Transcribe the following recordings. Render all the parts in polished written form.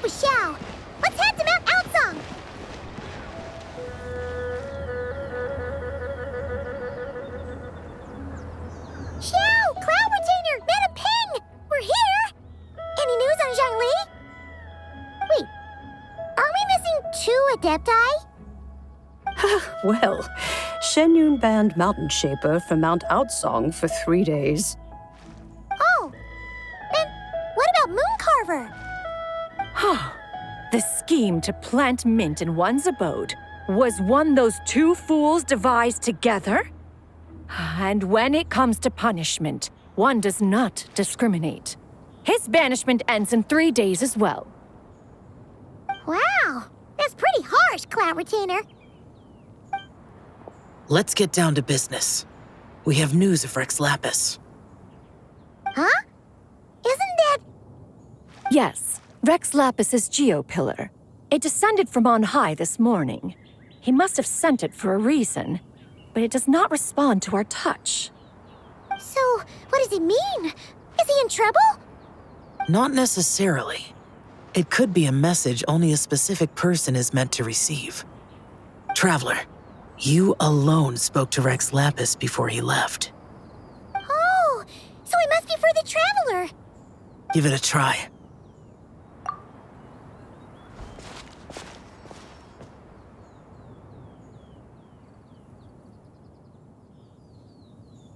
with Xiao. Let's head to Mount Aocang. Xiao, Cloud Retainer, Madam Ping! We're here! Any news on Zhongli? Wait, are we missing 2 Adepti? Well, Shenyun banned Mountain Shaper from Mount Aocang for 3 days. Oh, and what about Mooncarver? The scheme to plant mint in one's abode was one those 2 fools devised together? And when it comes to punishment, one does not discriminate. His banishment ends in 3 days as well. Wow, that's pretty harsh, Cloud Retainer. Let's get down to business. We have news of Rex Lapis. Huh? Isn't that... Yes, Rex Lapis's Geopillar. It descended from on high this morning. He must have sent it for a reason, but it does not respond to our touch. So, what does it mean? Is he in trouble? Not necessarily. It could be a message only a specific person is meant to receive. Traveler, you alone spoke to Rex Lapis before he left. Oh, so it must be for the Traveler. Give it a try.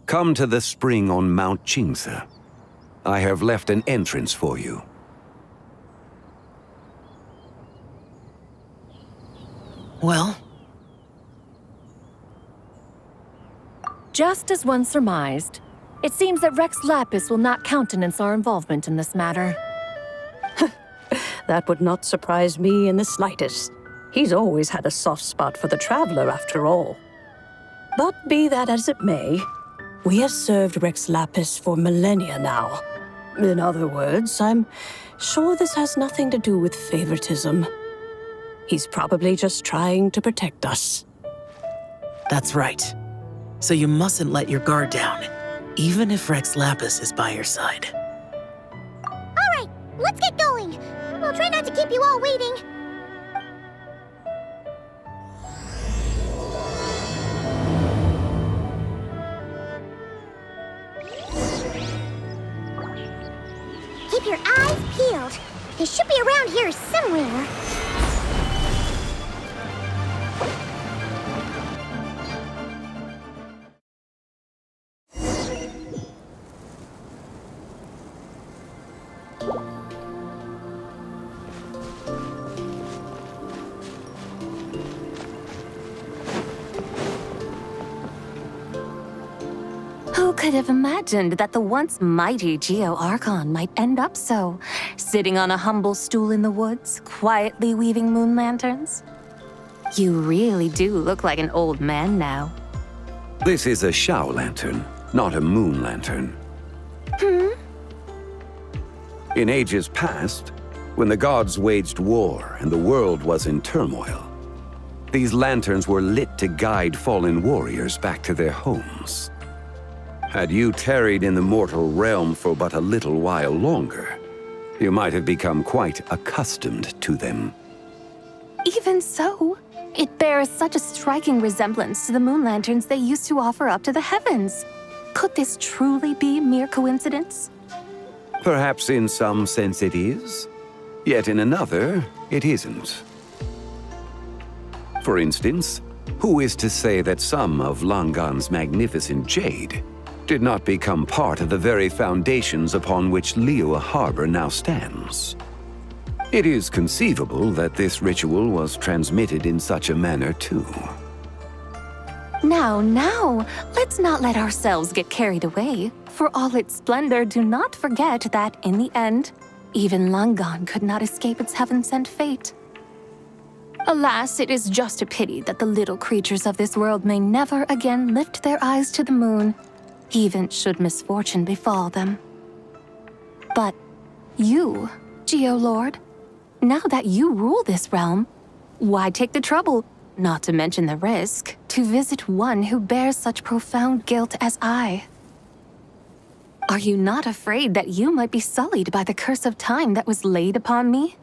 Come to the spring on Mount Qingce. I have left an entrance for you. Well? Just as one surmised, it seems that Rex Lapis will not countenance our involvement in this matter. That would not surprise me in the slightest. He's always had a soft spot for the Traveler, after all. But be that as it may, we have served Rex Lapis for millennia now. In other words, I'm sure this has nothing to do with favoritism. He's probably just trying to protect us. That's right. So you mustn't let your guard down, even if Rex Lapis is by your side. All right, let's get going. We'll try not to keep you all waiting. Keep your eyes peeled. They should be around here somewhere. Who could have imagined that the once mighty Geo-Archon might end up so, sitting on a humble stool in the woods, quietly weaving moon lanterns? You really do look like an old man now. This is a Xiao lantern, not a moon lantern. In ages past, when the gods waged war and the world was in turmoil, these lanterns were lit to guide fallen warriors back to their homes. Had you tarried in the mortal realm for but a little while longer, you might have become quite accustomed to them. Even so, it bears such a striking resemblance to the moon lanterns they used to offer up to the heavens. Could this truly be mere coincidence? Perhaps in some sense it is, yet in another, it isn't. For instance, who is to say that some of Langan's magnificent jade did not become part of the very foundations upon which Liyue Harbor now stands? It is conceivable that this ritual was transmitted in such a manner too. Now, let's not let ourselves get carried away. For all its splendor, do not forget that, in the end, even Langan could not escape its heaven-sent fate. Alas, it is just a pity that the little creatures of this world may never again lift their eyes to the moon, even should misfortune befall them. But you, Geo-Lord, now that you rule this realm, why take the trouble, not to mention the risk, to visit one who bears such profound guilt as I? Are you not afraid that you might be sullied by the curse of time that was laid upon me?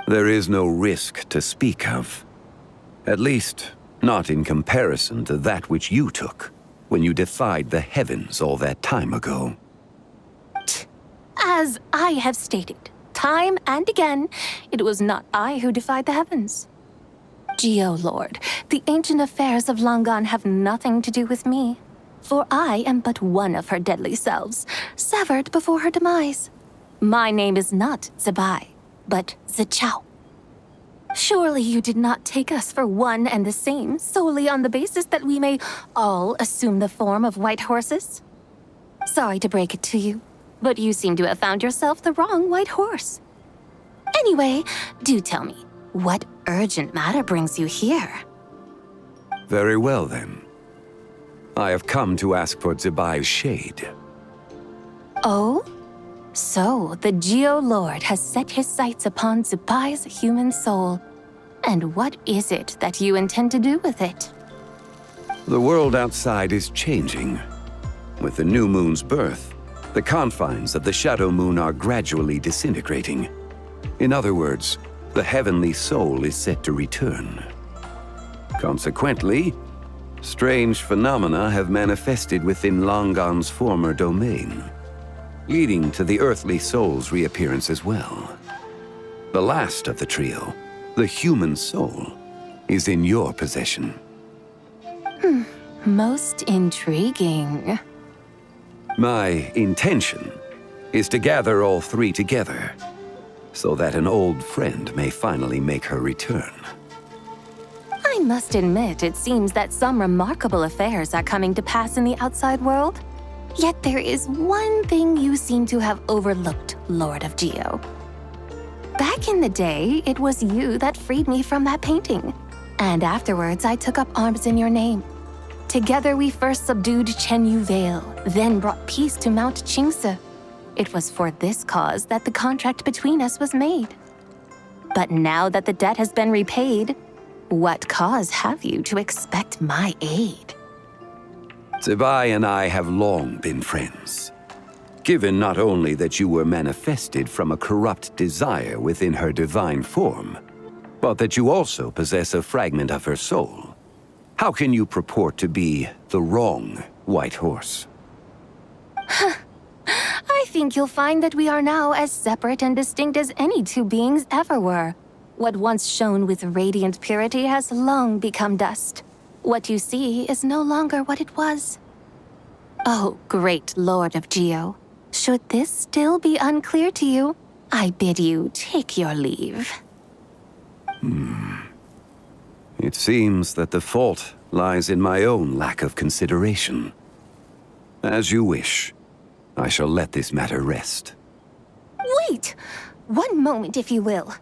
There is no risk to speak of. At least, not in comparison to that which you took when you defied the heavens all that time ago. As I have stated, time and again, it was not I who defied the heavens. Geo-Lord, the ancient affairs of Langan have nothing to do with me, for I am but one of her deadly selves, severed before her demise. My name is not Zibai, but Ziqiao. Surely you did not take us for one and the same solely on the basis that we may all assume the form of white horses? Sorry to break it to you, but you seem to have found yourself the wrong white horse. Anyway, do tell me, what urgent matter brings you here? Very well, then. I have come to ask for Zibai's shade. Oh? So, the Geo-Lord has set his sights upon Zibai's human soul. And what is it that you intend to do with it? The world outside is changing. With the new moon's birth, the confines of the Shadow Moon are gradually disintegrating. In other words, the heavenly soul is set to return. Consequently, strange phenomena have manifested within Langan's former domain, leading to the earthly soul's reappearance as well. The last of the trio, the human soul, is in your possession. Most intriguing. My intention is to gather all three together, so that an old friend may finally make her return. I must admit, it seems that some remarkable affairs are coming to pass in the outside world. Yet there is one thing you seem to have overlooked, Lord of Geo. Back in the day, it was you that freed me from that painting. And afterwards, I took up arms in your name. Together we first subdued Chenyu Vale, then brought peace to Mount Qingce. It was for this cause that the contract between us was made. But now that the debt has been repaid, what cause have you to expect my aid? Zibai and I have long been friends. Given not only that you were manifested from a corrupt desire within her divine form, but that you also possess a fragment of her soul, how can you purport to be the wrong white horse? I think you'll find that we are now as separate and distinct as any two beings ever were. What once shone with radiant purity has long become dust. What you see is no longer what it was. Oh, great Lord of Geo. Should this still be unclear to you, I bid you take your leave. It seems that the fault lies in my own lack of consideration. As you wish. I shall let this matter rest. Wait! One moment, if you will.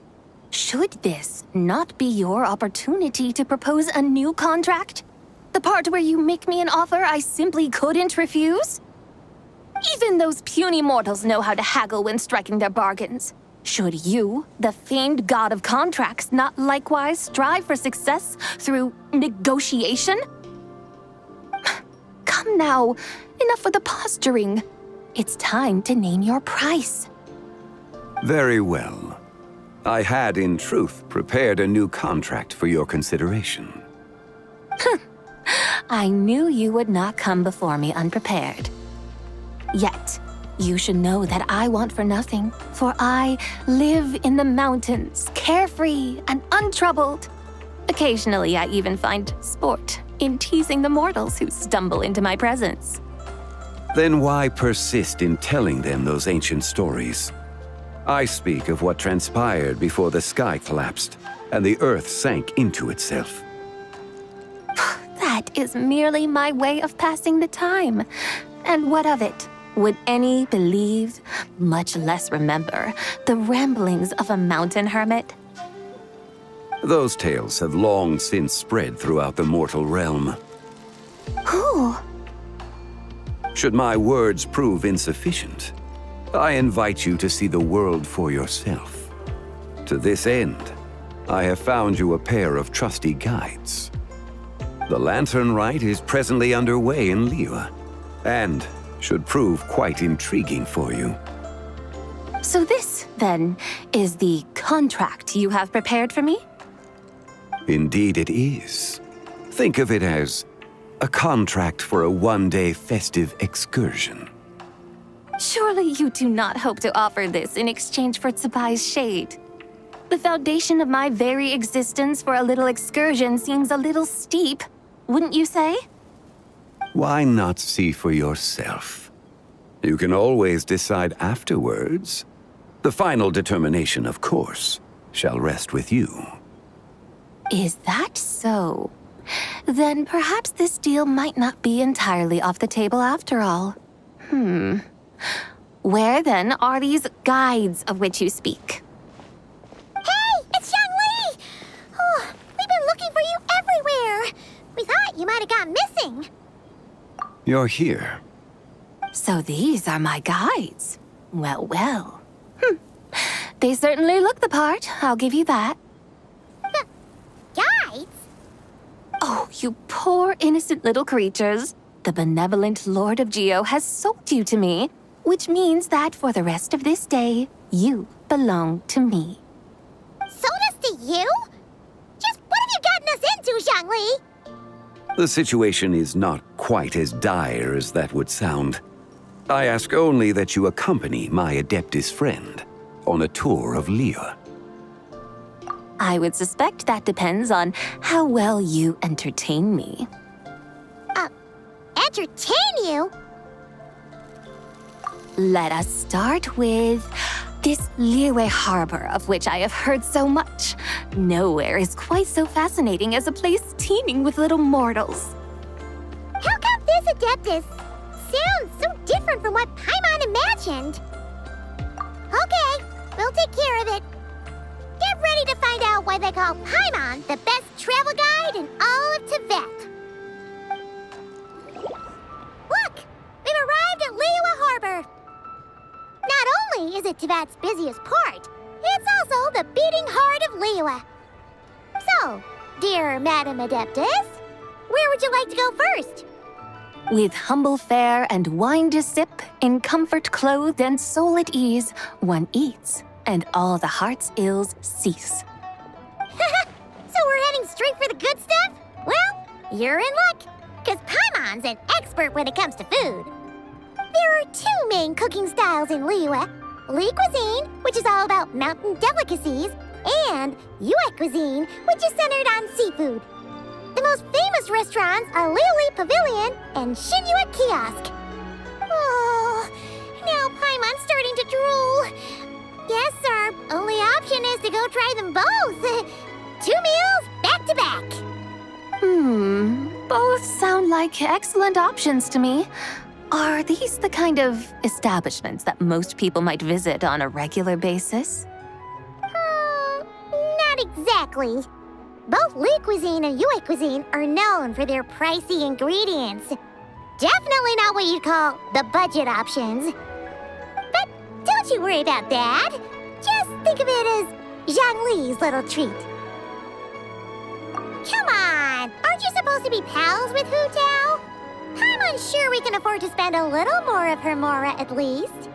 Should this not be your opportunity to propose a new contract? The part where you make me an offer I simply couldn't refuse? Even those puny mortals know how to haggle when striking their bargains. Should you, the famed god of contracts, not likewise strive for success through negotiation? Come now, enough with the posturing. It's time to name your price. Very well. I had, in truth, prepared a new contract for your consideration. I knew you would not come before me unprepared. Yet, you should know that I want for nothing, for I live in the mountains, carefree and untroubled. Occasionally, I even find sport in teasing the mortals who stumble into my presence. Then why persist in telling them those ancient stories? I speak of what transpired before the sky collapsed and the earth sank into itself. That is merely my way of passing the time. And what of it? Would any believe, much less remember, the ramblings of a mountain hermit? Those tales have long since spread throughout the mortal realm. Who? Should my words prove insufficient, I invite you to see the world for yourself. To this end, I have found you a pair of trusty guides. The Lanternlit is presently underway in Liyue, and should prove quite intriguing for you. So this, then, is the contract you have prepared for me? Indeed it is. Think of it as a contract for a one-day festive excursion. Surely you do not hope to offer this in exchange for Zibai's shade. The foundation of my very existence for a little excursion seems a little steep, wouldn't you say? Why not see for yourself? You can always decide afterwards. The final determination, of course, shall rest with you. Is that so? Then perhaps this deal might not be entirely off the table after all. Where then are these guides of which you speak? Hey, it's Zhongli! Oh, we've been looking for you everywhere. We thought you might have gone missing. You're here. So these are my guides. Well, well. They certainly look the part, I'll give you that. Guides? Oh, you poor innocent little creatures. The benevolent Lord of Geo has sold you to me, which means that for the rest of this day, you belong to me. Sold us to you? Just what have you gotten us into, Zhongli? The situation is not quite as dire as that would sound. I ask only that you accompany my Adeptus friend on a tour of Liyue. I would suspect that depends on how well you entertain me. Entertain you? Let us start with this Liyue harbor of which I have heard so much. Nowhere is quite so fascinating as a place teeming with little mortals. How come this Adeptus sounds so different from what Paimon imagined? Okay, we'll take care of it. Get ready to find out why they call Paimon the best travel guide in all of Tibet. Look! We've arrived at Liyue Harbor. Not only is it Tibet's busiest port, it's also the beating heart of Liyue. So, dear Madam Adeptus, where would you like to go first? With humble fare and wine to sip, in comfort clothed and soul at ease, one eats, and all the heart's ills cease. So we're heading straight for the good stuff? Well, you're in luck, because Paimon's an expert when it comes to food. There are two main cooking styles in Liyue. Li cuisine, which is all about mountain delicacies, and Yue cuisine, which is centered on seafood. The most famous restaurants are Liyue Pavilion and Xinyue Kiosk. Oh, now Paimon's starting to drool. Guess our only option is to go try them both. 2 meals back to back. Both sound like excellent options to me. Are these the kind of establishments that most people might visit on a regular basis? Not exactly. Both Li cuisine and Yue cuisine are known for their pricey ingredients. Definitely not what you'd call the budget options. But don't you worry about that. Just think of it as Zhongli's little treat. Come on! Aren't you supposed to be pals with Hu Tao? I'm unsure we can afford to spend a little more of her mora at least.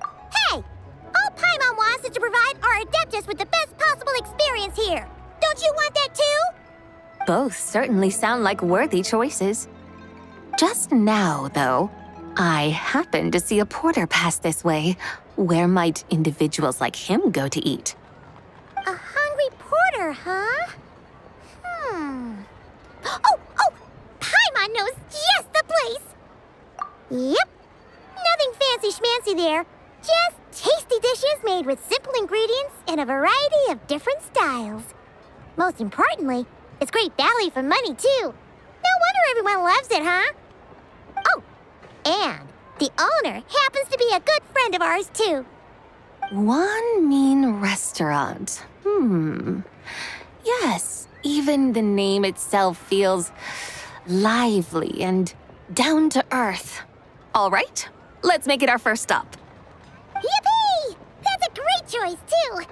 Hey! All Paimon wants is to provide our Adeptus with the best possible experience here. Don't you want that too? Both certainly sound like worthy choices. Just now, though, I happened to see a porter pass this way. Where might individuals like him go to eat? A hungry porter, huh? Oh! Paimon knows just the place! Yep. Nothing fancy schmancy there. Just tasty dishes made with simple ingredients in a variety of different styles. Most importantly, it's great value for money, too. No wonder everyone loves it, huh? Oh, and the owner happens to be a good friend of ours, too. Wanmin restaurant. Yes, even the name itself feels lively and down to earth. All right, let's make it our first stop. Yippee! That's a great choice, too.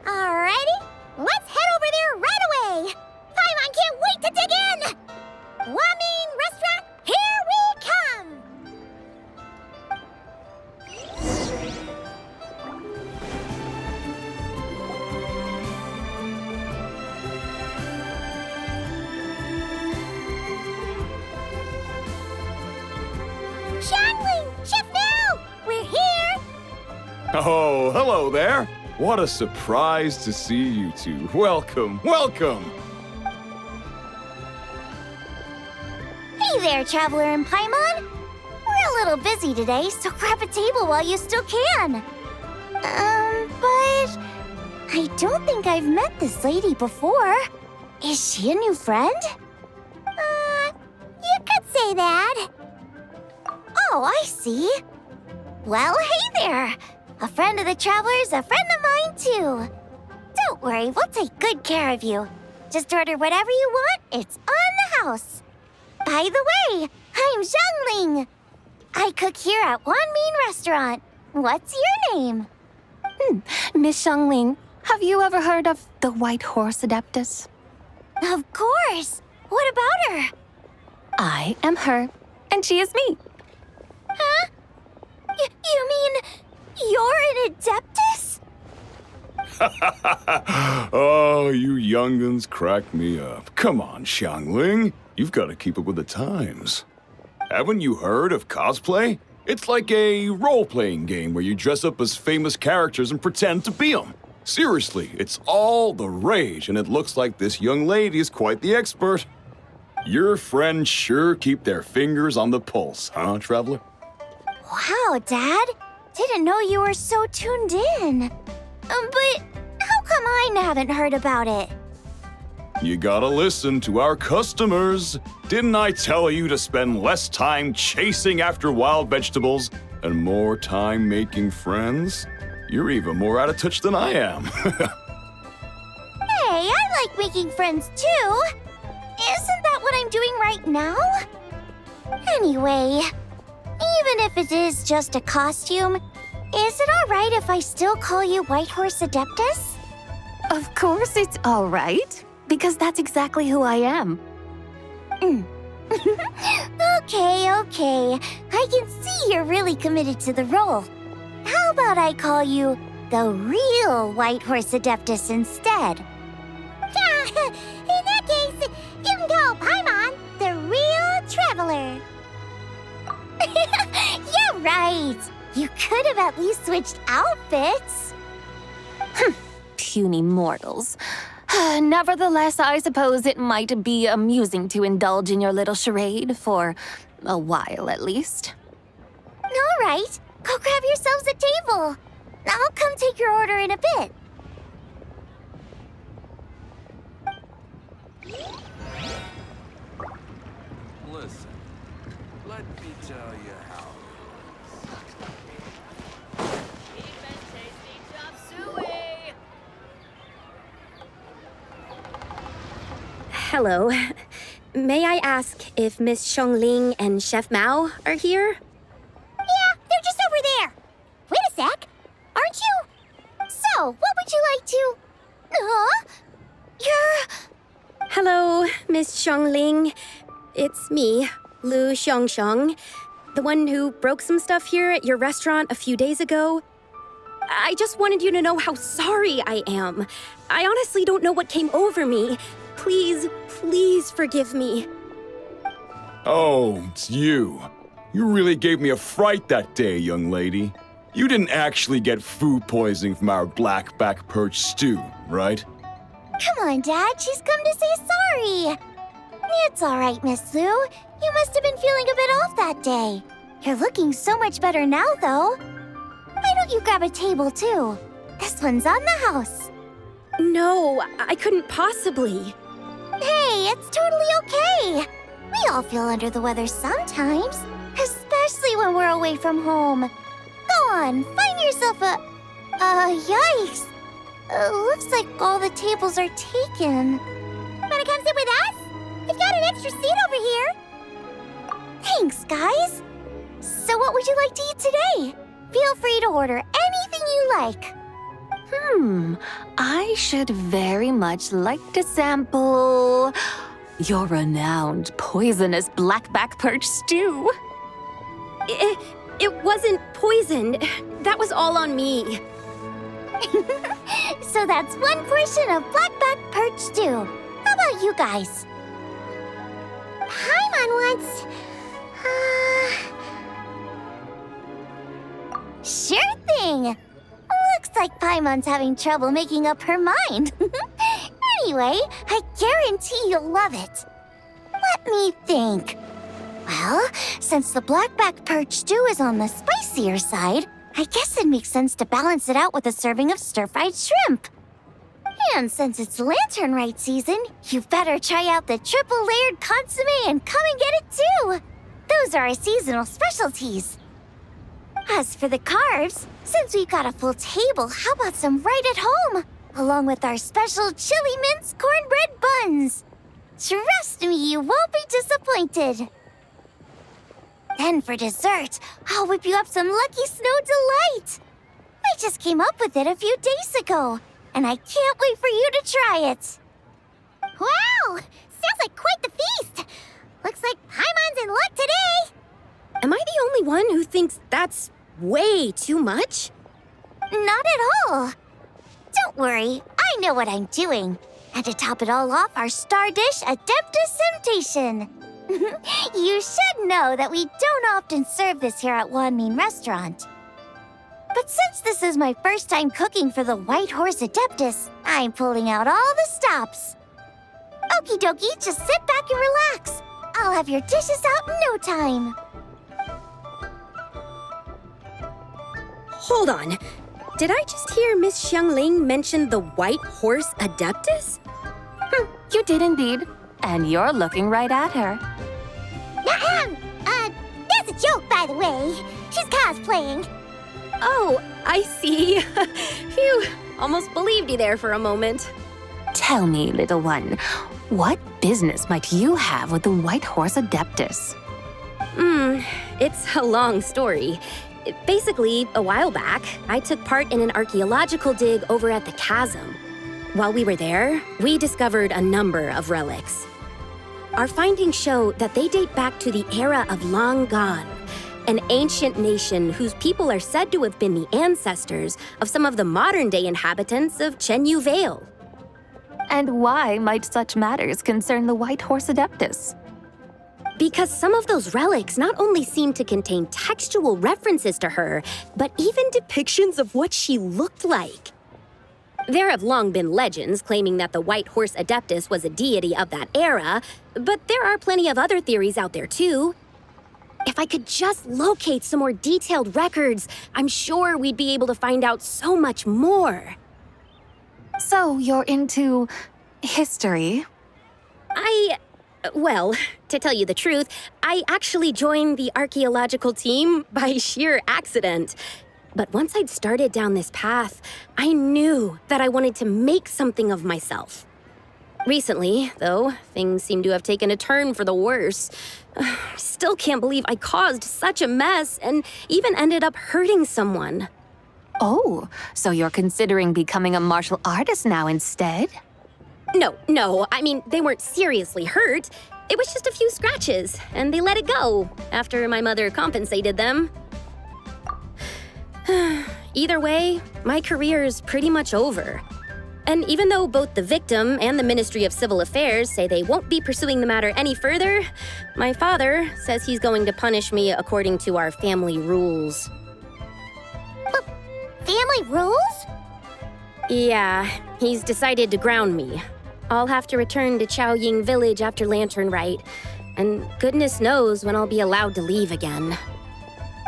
Alrighty, let's head over there right away. Paimon can't wait to dig in. Wanmin restaurant, here we come. Oh, hello there. What a surprise to see you two. Welcome, welcome. Hey there, Traveler and Paimon. We're a little busy today, so grab a table while you still can. But I don't think I've met this lady before. Is she a new friend? You could say that. Oh, I see. Well, hey there. A friend of the Traveler's a friend of mine, too. Don't worry, we'll take good care of you. Just order whatever you want, it's on the house. By the way, I'm Zhongli. I cook here at Wanmin restaurant. What's your name? Miss Zhongli, have you ever heard of the White Horse Adeptus? Of course. What about her? I am her, and she is me. Huh? You mean you're an Adeptus? Oh, you young'uns crack me up. Come on, Xiangling. You've got to keep up with the times. Haven't you heard of cosplay? It's like a role-playing game where you dress up as famous characters and pretend to be them. Seriously, it's all the rage, and it looks like this young lady is quite the expert. Your friends sure keep their fingers on the pulse, huh, Traveler? Wow, Dad. Didn't know you were so tuned in. But how come I haven't heard about it? You gotta listen to our customers. Didn't I tell you to spend less time chasing after wild vegetables and more time making friends? You're even more out of touch than I am. Hey, I like making friends too. Isn't that what I'm doing right now? Anyway, even if it is just a costume, is it all right if I still call you White Horse Adeptus? Of course it's all right, because that's exactly who I am. Okay. I can see you're really committed to the role. How about I call you the real White Horse Adeptus instead? In that case, you can call Paimon the real Traveler. Yeah, right. You could have at least switched outfits. Puny mortals. Nevertheless, I suppose it might be amusing to indulge in your little charade for a while at least. All right, go grab yourselves a table. I'll come take your order in a bit. Listen, let me tell you how Hello. May I ask if Miss Zhongli and Chef Mao are here? Yeah, they're just over there. Wait a sec. Aren't you? So, what would you like to... You're... Hello, Miss Zhongli. It's me, Lu Xiongxiong, the one who broke some stuff here at your restaurant a few days ago. I just wanted you to know how sorry I am. I honestly don't know what came over me. Please forgive me. Oh, it's you. You really gave me a fright that day, young lady. You didn't actually get food poisoning from our blackback perch stew, right? Come on, Dad. She's come to say sorry. It's all right, Miss Lu. You must have been feeling a bit off that day. You're looking so much better now, though. Why don't you grab a table, too? This one's on the house. No, I couldn't possibly. Hey, it's totally okay. We all feel under the weather sometimes, especially when we're away from home. Go on, find yourself a... yikes. Looks like all the tables are taken. Wanna come sit with us? We've got an extra seat over here. Thanks, guys. So what would you like to eat today? Feel free to order anything you like. I should very much like to sample your renowned poisonous blackback perch stew. It wasn't poisoned. That was all on me. So that's one portion of blackback perch stew. How about you guys? Paimon wants... Sure thing. like Paimon's having trouble making up her mind. Anyway, I guarantee you'll love it. Let me think. Well, since the blackback perch stew is on the spicier side, I guess it makes sense to balance it out with a serving of stir-fried shrimp. And since it's Lanternlit season, you better try out the triple-layered consomme and come and get it too. Those are our seasonal specialties. As for the carbs, since we've got a full table, how about some right at home? Along with our special chili mince cornbread buns. Trust me, you won't be disappointed. Then for dessert, I'll whip you up some Lucky Snow Delight. I just came up with it a few days ago, and I can't wait for you to try it. Wow! Sounds like quite the feast. Looks like Paimon's in luck today. Am I the only one who thinks that's way too much? Not at all. Don't worry, I know what I'm doing. And to top it all off, our star dish, Adeptus Temptation. You should know that we don't often serve this here at Wanmin restaurant. But since this is my first time cooking for the White Horse Adeptus, I'm pulling out all the stops. Okie dokie, just sit back and relax. I'll have your dishes out in no time. Hold on. Did I just hear Miss Xiangling mention the White Horse Adeptus? You did indeed. And you're looking right at her. That's a joke, by the way. She's cosplaying. Oh, I see. Phew, almost believed you there for a moment. Tell me, little one, what business might you have with the White Horse Adeptus? It's a long story. Basically, a while back, I took part in an archaeological dig over at the chasm. While we were there, we discovered a number of relics. Our findings show that they date back to the era of Long Gone, an ancient nation whose people are said to have been the ancestors of some of the modern-day inhabitants of Chenyu Vale. And why might such matters concern the White Horse Adeptus? Because some of those relics not only seem to contain textual references to her, but even depictions of what she looked like. There have long been legends claiming that the White Horse Adeptus was a deity of that era, but there are plenty of other theories out there too. If I could just locate some more detailed records, I'm sure we'd be able to find out so much more. So you're into history? Well, to tell you the truth, I actually joined the archaeological team by sheer accident. But once I'd started down this path, I knew that I wanted to make something of myself. Recently, though, things seem to have taken a turn for the worse. Still can't believe I caused such a mess and even ended up hurting someone. Oh, so you're considering becoming a martial artist now instead? No, I mean, they weren't seriously hurt. It was just a few scratches, and they let it go after my mother compensated them. Either way, my career's pretty much over. And even though both the victim and the Ministry of Civil Affairs say they won't be pursuing the matter any further, my father says he's going to punish me according to our family rules. Family rules? Yeah, he's decided to ground me. I'll have to return to Chaoying Village after Lanternlit, and goodness knows when I'll be allowed to leave again.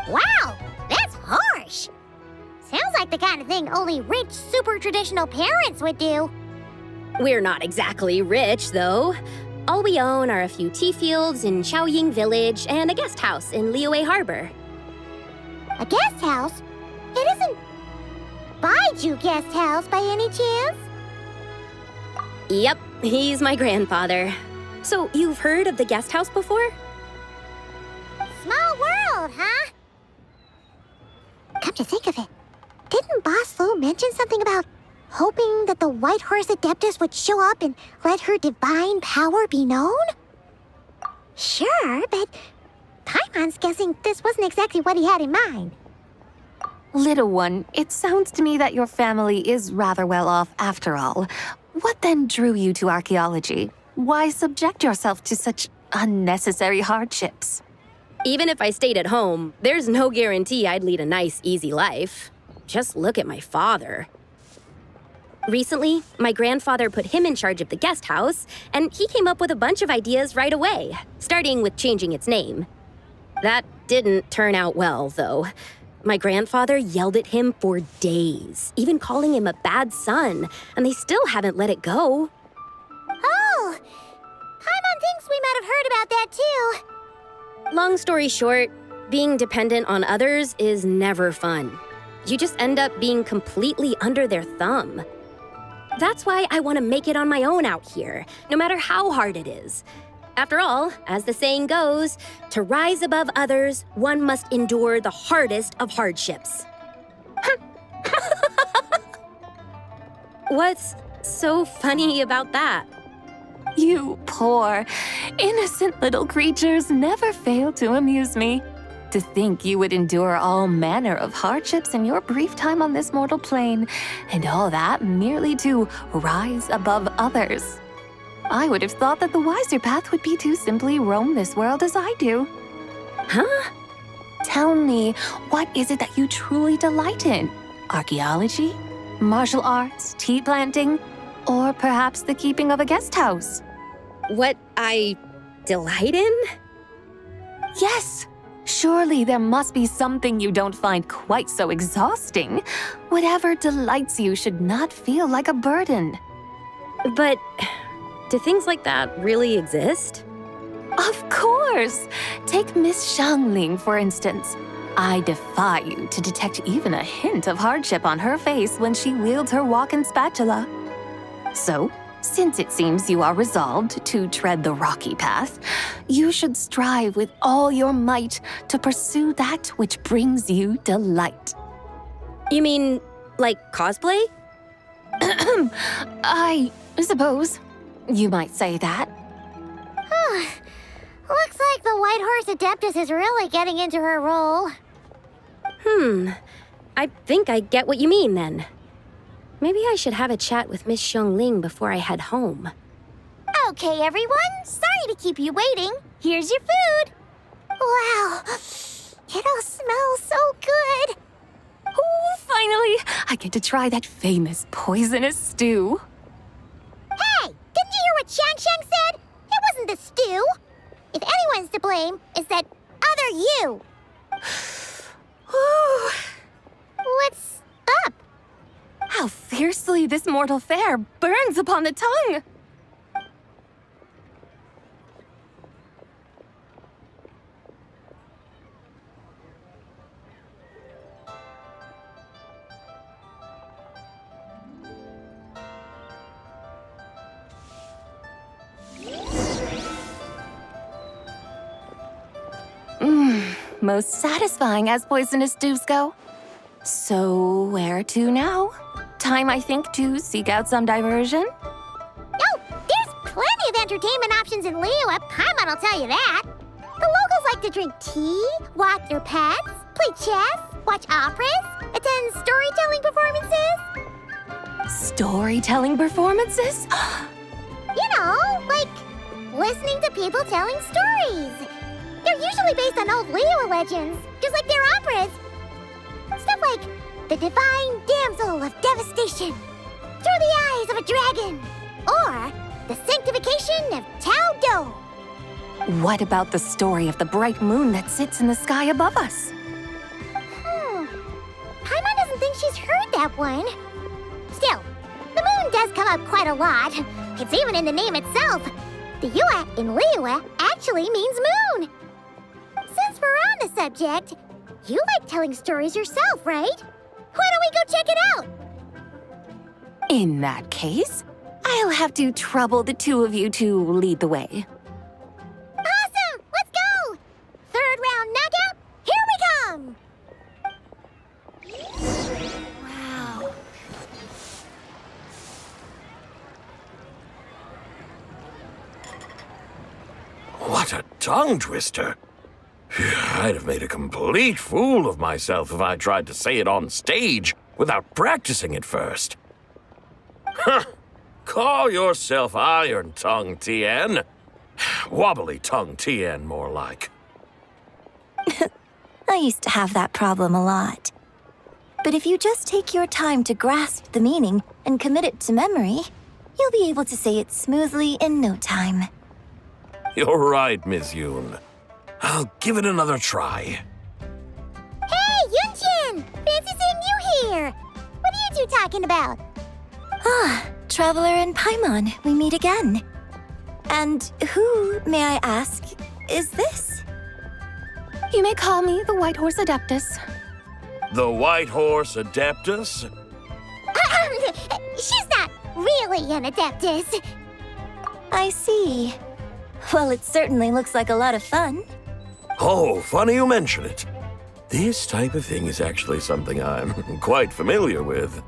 Wow, that's harsh. Sounds like the kind of thing only rich, super traditional parents would do. We're not exactly rich, though. All we own are a few tea fields in Chaoying Village and a guest house in Liyue Harbor. A guest house? It isn't Baiju Guest House by any chance? Yep, he's my grandfather. So you've heard of the guest house before? Small world, huh? Come to think of it, didn't Boss Lu mention something about hoping that the White Horse Adeptus would show up and let her divine power be known? Sure, but Paimon's guessing this wasn't exactly what he had in mind. Little one, it sounds to me that your family is rather well off after all. What then drew you to archaeology? Why subject yourself to such unnecessary hardships? Even if I stayed at home, there's no guarantee I'd lead a nice, easy life. just look at my father. Recently, my grandfather put him in charge of the guest house, and he came up with a bunch of ideas right away, starting with changing its name. That didn't turn out well, though. My grandfather yelled at him for days, even calling him a bad son, and they still haven't let it go. Oh, Paimon thinks we might have heard about that too. Long story short, being dependent on others is never fun. You just end up being completely under their thumb. That's why I want to make it on my own out here, no matter how hard it is. After all, as the saying goes, to rise above others, one must endure the hardest of hardships. What's so funny about that? You poor, innocent little creatures never fail to amuse me. To think you would endure all manner of hardships in your brief time on this mortal plane, and all that merely to rise above others. I would have thought that the wiser path would be to simply roam this world as I do. Huh? Tell me, what is it that you truly delight in? Archaeology? Martial arts? Tea planting? Or perhaps the keeping of a guest house? What I delight in? Yes! Surely there must be something you don't find quite so exhausting. Whatever delights you should not feel like a burden. But do things like that really exist? Of course! Take Miss Xiangling, for instance. I defy you to detect even a hint of hardship on her face when she wields her walking spatula. So, since it seems you are resolved to tread the rocky path, you should strive with all your might to pursue that which brings you delight. You mean, like cosplay? I suppose you might say that. Looks like the White Horse Adeptus is really getting into her role. I think I get what you mean then. Maybe I should have a chat with Miss Xiangling before I head home. Okay, everyone. Sorry to keep you waiting. Here's your food. Wow. It all smells so good. Oh, finally! I get to try that famous poisonous stew. Hey, didn't you hear what Shang said? It wasn't the stew. If anyone's to blame, it's that other you. What's up? How fiercely this mortal fare burns upon the tongue! Most satisfying as poisonous stews go. So, where to now? Time, I think, to seek out some diversion? Oh, there's plenty of entertainment options in Liyue. Paimon will tell you that. The locals like to drink tea, walk their pets, play chess, watch operas, attend storytelling performances. Storytelling performances? You know, like listening to people telling stories. They're usually based on old Liyue legends, just like their operas. Stuff like the Divine Damsel of Devastation, Through the Eyes of a Dragon, or the Sanctification of Tao Do. What about the story of the bright moon that sits in the sky above us? Paimon doesn't think she's heard that one. Still, the moon does come up quite a lot. It's even in the name itself. The Yue in Liyue actually means moon. Since we're on the subject, you like telling stories yourself, right? Why don't we go check it out? In that case, I'll have to trouble the two of you to lead the way. Awesome! Let's go! Third round knockout, here we come! Wow. What a tongue twister! I'd have made a complete fool of myself if I tried to say it on stage without practicing it first. Huh! Call yourself Iron Tongue, Tien. Wobbly Tongue, Tien, more like. I used to have that problem a lot. But if you just take your time to grasp the meaning and commit it to memory, you'll be able to say it smoothly in no time. You're right, Miss Yoon. I'll give it another try. Hey, Yujing! Fancy seeing you here! What are you two talking about? Ah, Traveler and Paimon, we meet again. And who, may I ask, is this? You may call me the White Horse Adeptus. The White Horse Adeptus? She's not really an Adeptus. I see. Well, it certainly looks like a lot of fun. Oh, funny you mention it. This type of thing is actually something I'm quite familiar with.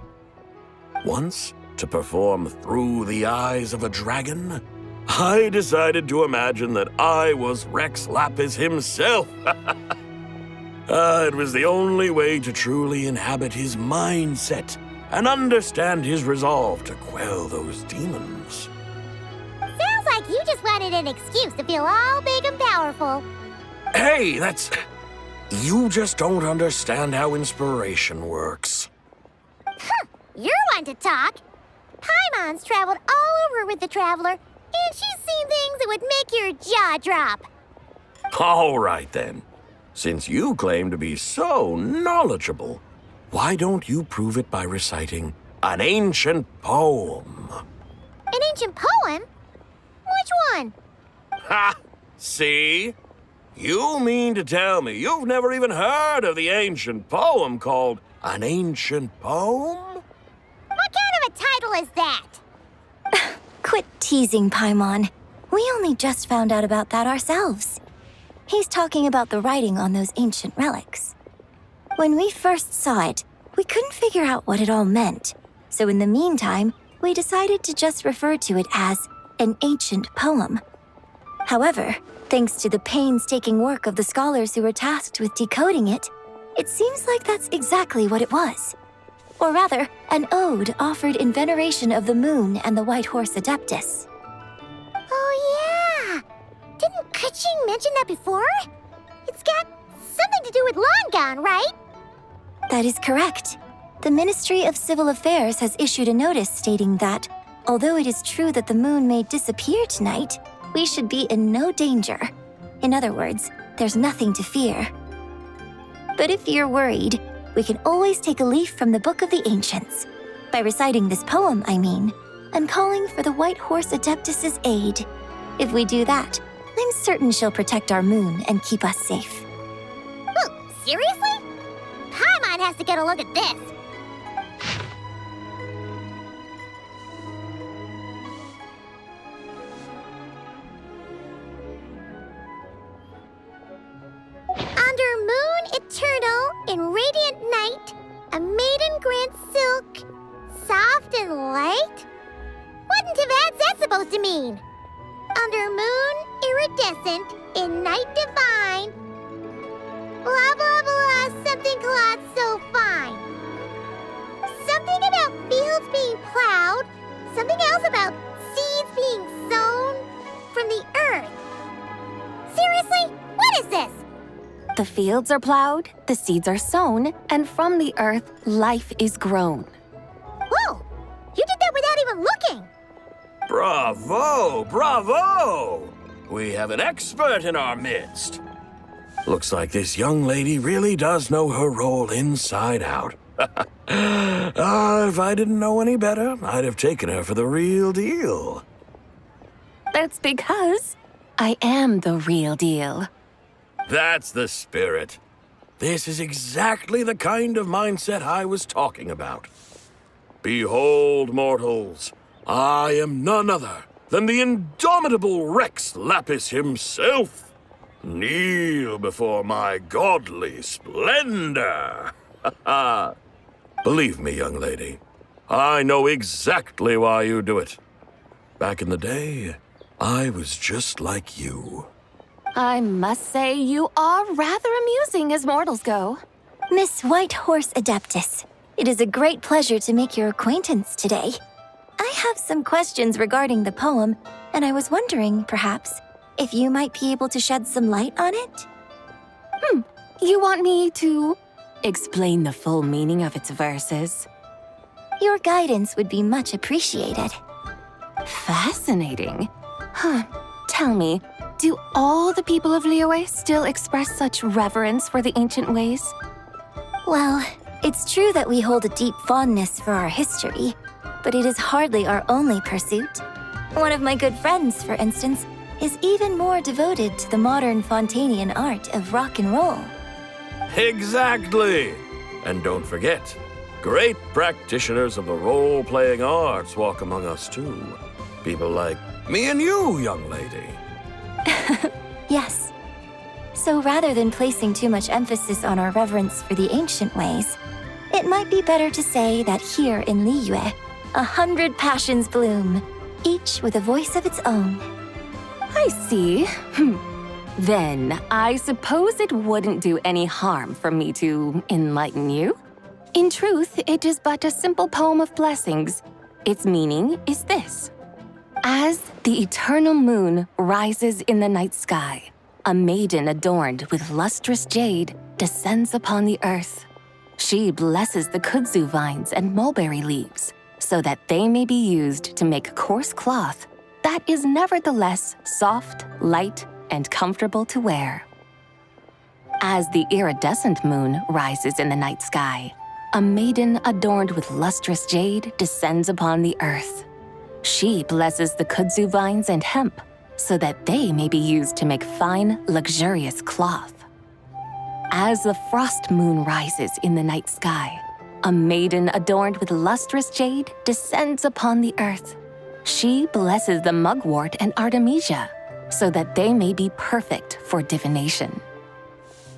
Once, to perform Through the Eyes of a Dragon, I decided to imagine that I was Rex Lapis himself. It was the only way to truly inhabit his mindset and understand his resolve to quell those demons. Sounds like you just wanted an excuse to feel all big and powerful. Hey, that's... You just don't understand how inspiration works. You're one to talk. Paimon's traveled all over with the Traveler, and she's seen things that would make your jaw drop. All right, then. Since you claim to be so knowledgeable, why don't you prove it by reciting an ancient poem? An ancient poem? Which one? Ha! See? You mean to tell me you've never even heard of the ancient poem called An Ancient Poem? What kind of a title is that? Quit teasing, Paimon. We only just found out about that ourselves. He's talking about the writing on those ancient relics. When we first saw it, we couldn't figure out what it all meant. So in the meantime, we decided to just refer to it as an ancient poem. However, thanks to the painstaking work of the scholars who were tasked with decoding it, it seems like that's exactly what it was. Or rather, an ode offered in veneration of the moon and the White Horse Adeptus. Oh yeah! Didn't Qingce mention that before? It's got something to do with Longon, right? That is correct. The Ministry of Civil Affairs has issued a notice stating that, although it is true that the moon may disappear tonight, we should be in no danger. In other words, there's nothing to fear. But if you're worried, we can always take a leaf from the Book of the Ancients. By reciting this poem, I mean, and calling for the White Horse Adeptus's aid. If we do that, I'm certain she'll protect our moon and keep us safe. Oh, seriously? Paimon has to get a look at this. Under moon eternal, in radiant night, a maiden grants silk, soft and light? What in Tibet's that supposed to mean? Under moon iridescent, in night divine, blah blah blah, something cloth so fine. Something about fields being plowed, something else about seeds being sown from the earth. Seriously? What is this? The fields are plowed, the seeds are sown, and from the earth, life is grown. Whoa! You did that without even looking! Bravo! Bravo! We have an expert in our midst. Looks like this young lady really does know her role inside out. If I didn't know any better, I'd have taken her for the real deal. That's because I am the real deal. That's the spirit. This is exactly the kind of mindset I was talking about. Behold, mortals, I am none other than the indomitable Rex Lapis himself. Kneel before my godly splendor. Believe me, young lady, I know exactly why you do it. Back in the day, I was just like you. I must say you are rather amusing as mortals go. Miss White Horse Adeptus, it is a great pleasure to make your acquaintance today. I have some questions regarding the poem, and I was wondering, perhaps, if you might be able to shed some light on it? You want me to explain the full meaning of its verses? Your guidance would be much appreciated. Fascinating. Huh. Tell me, do all the people of Liyue still express such reverence for the ancient ways? Well, it's true that we hold a deep fondness for our history, but it is hardly our only pursuit. One of my good friends, for instance, is even more devoted to the modern Fontanian art of rock and roll. Exactly! And don't forget, great practitioners of the role-playing arts walk among us too. People like me and you, young lady. Yes. So rather than placing too much emphasis on our reverence for the ancient ways, it might be better to say that here in Liyue, 100 passions bloom, each with a voice of its own. I see. Then, I suppose it wouldn't do any harm for me to enlighten you. In truth, it is but a simple poem of blessings. Its meaning is this. As the eternal moon rises in the night sky, a maiden adorned with lustrous jade descends upon the earth. She blesses the kudzu vines and mulberry leaves so that they may be used to make coarse cloth that is nevertheless soft, light, and comfortable to wear. As the iridescent moon rises in the night sky, a maiden adorned with lustrous jade descends upon the earth. She blesses the kudzu vines and hemp so that they may be used to make fine, luxurious cloth. As the frost moon rises in the night sky, a maiden adorned with lustrous jade descends upon the earth. She blesses the mugwort and artemisia so that they may be perfect for divination.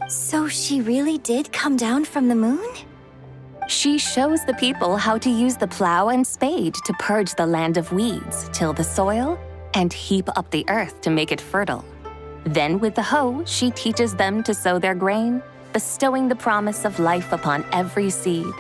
So she really did come down from the moon? She shows the people how to use the plow and spade to purge the land of weeds, till the soil, and heap up the earth to make it fertile. Then with the hoe, she teaches them to sow their grain, bestowing the promise of life upon every seed.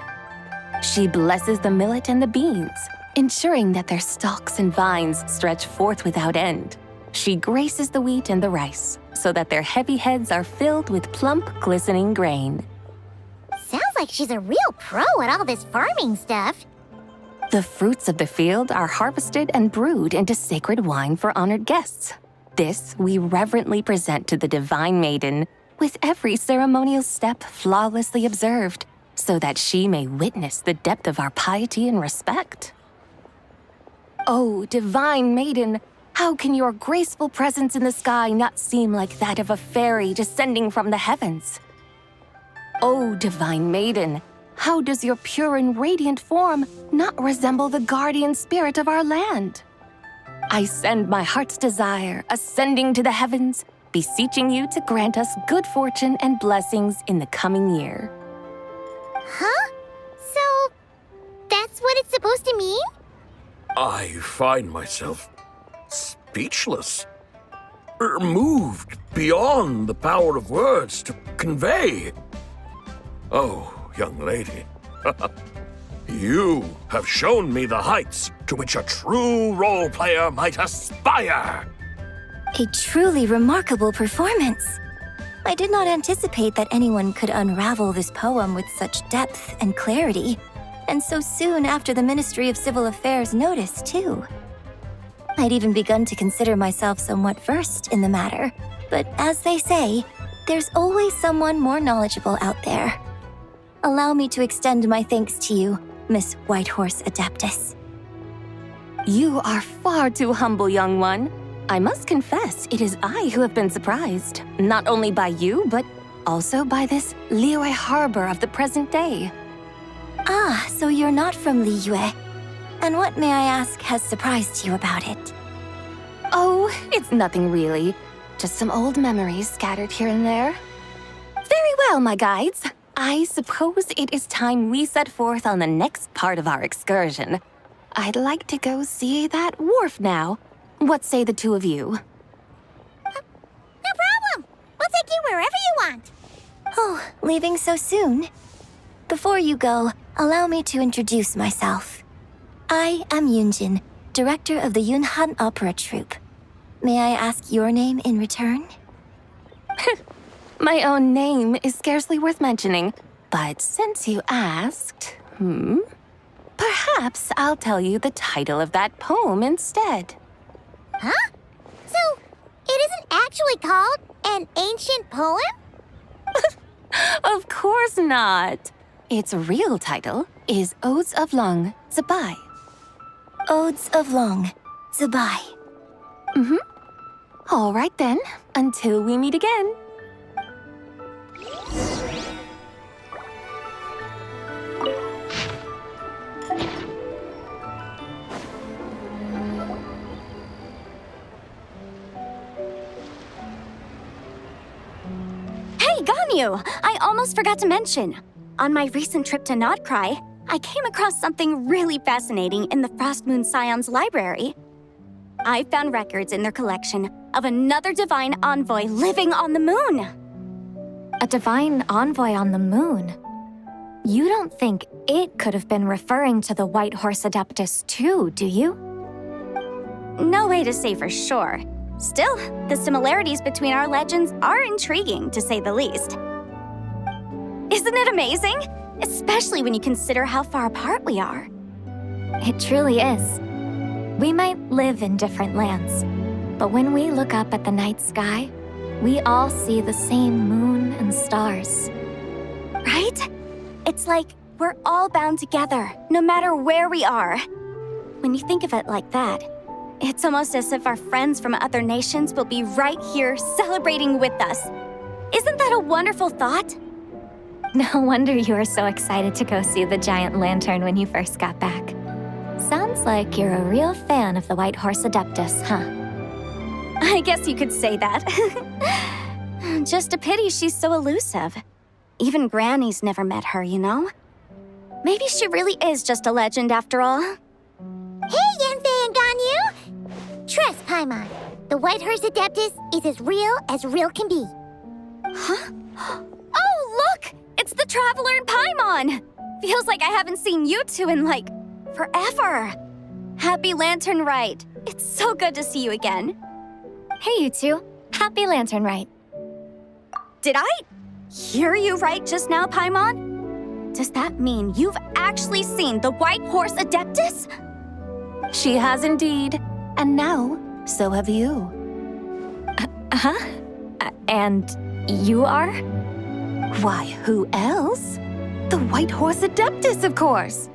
She blesses the millet and the beans, ensuring that their stalks and vines stretch forth without end. She graces the wheat and the rice, so that their heavy heads are filled with plump, glistening grain. Sounds like she's a real pro at all this farming stuff. The fruits of the field are harvested and brewed into sacred wine for honored guests. This we reverently present to the divine maiden, with every ceremonial step flawlessly observed, so that she may witness the depth of our piety and respect. Oh, divine maiden, how can your graceful presence in the sky not seem like that of a fairy descending from the heavens? Oh, divine maiden, how does your pure and radiant form not resemble the guardian spirit of our land? I send my heart's desire, ascending to the heavens, beseeching you to grant us good fortune and blessings in the coming year. Huh? So, that's what it's supposed to mean? I find myself speechless, moved beyond the power of words to convey. Oh, young lady, you have shown me the heights to which a true role player might aspire. A truly remarkable performance. I did not anticipate that anyone could unravel this poem with such depth and clarity, and so soon after the Ministry of Civil Affairs noticed, too. I'd even begun to consider myself somewhat versed in the matter, but as they say, there's always someone more knowledgeable out there. Allow me to extend my thanks to you, Miss Whitehorse Adeptus. You are far too humble, young one. I must confess, it is I who have been surprised, not only by you, but also by this Liyue harbor of the present day. Ah, so you're not from Liyue. And what, may I ask, has surprised you about it? Oh, it's nothing really. Just some old memories scattered here and there. Very well, my guides. I suppose it is time we set forth on the next part of our excursion. I'd like to go see that wharf now. What say the two of you? No problem. We'll take you wherever you want. Oh, leaving so soon? Before you go, allow me to introduce myself. I am Yujing, director of the Yunhan Opera Troupe. May I ask your name in return? My own name is scarcely worth mentioning, But since you asked, perhaps I'll tell you the title of that poem instead. Huh? So, it isn't actually called an ancient poem? Of course not. Its real title is Odes of Long Zibai. Odes of Long Zibai. All right then, until we meet again. Hey, Ganyu! I almost forgot to mention. On my recent trip to Notcry, I came across something really fascinating in the Frost Moon Scion's library. I found records in their collection of another divine envoy living on the moon. A divine envoy on the moon? You don't think it could have been referring to the White Horse Adeptus too, do you? No way to say for sure. Still, the similarities between our legends are intriguing, to say the least. Isn't it amazing? Especially when you consider how far apart we are. It truly is. We might live in different lands, but when we look up at the night sky, we all see the same moon and stars. Right? It's like we're all bound together, no matter where we are. When you think of it like that, it's almost as if our friends from other nations will be right here celebrating with us. Isn't that a wonderful thought? No wonder you were so excited to go see the giant lantern when you first got back. Sounds like you're a real fan of the White Horse Adeptus, huh? I guess you could say that. Just a pity she's so elusive. Even Granny's never met her, you know? Maybe she really is just a legend after all. Hey, Yanfei and Ganyu! Trust Paimon. The White Horse Adeptus is as real can be. Huh? Oh, look! It's the Traveler and Paimon! Feels like I haven't seen you two in, like, forever. Happy Lantern Rite. It's so good to see you again. Hey, you two. Happy Lantern Rite. Did I hear you right just now, Paimon? Does that mean you've actually seen the White Horse Adeptus? She has indeed. And now, so have you. And you are? Why, who else? The White Horse Adeptus, of course.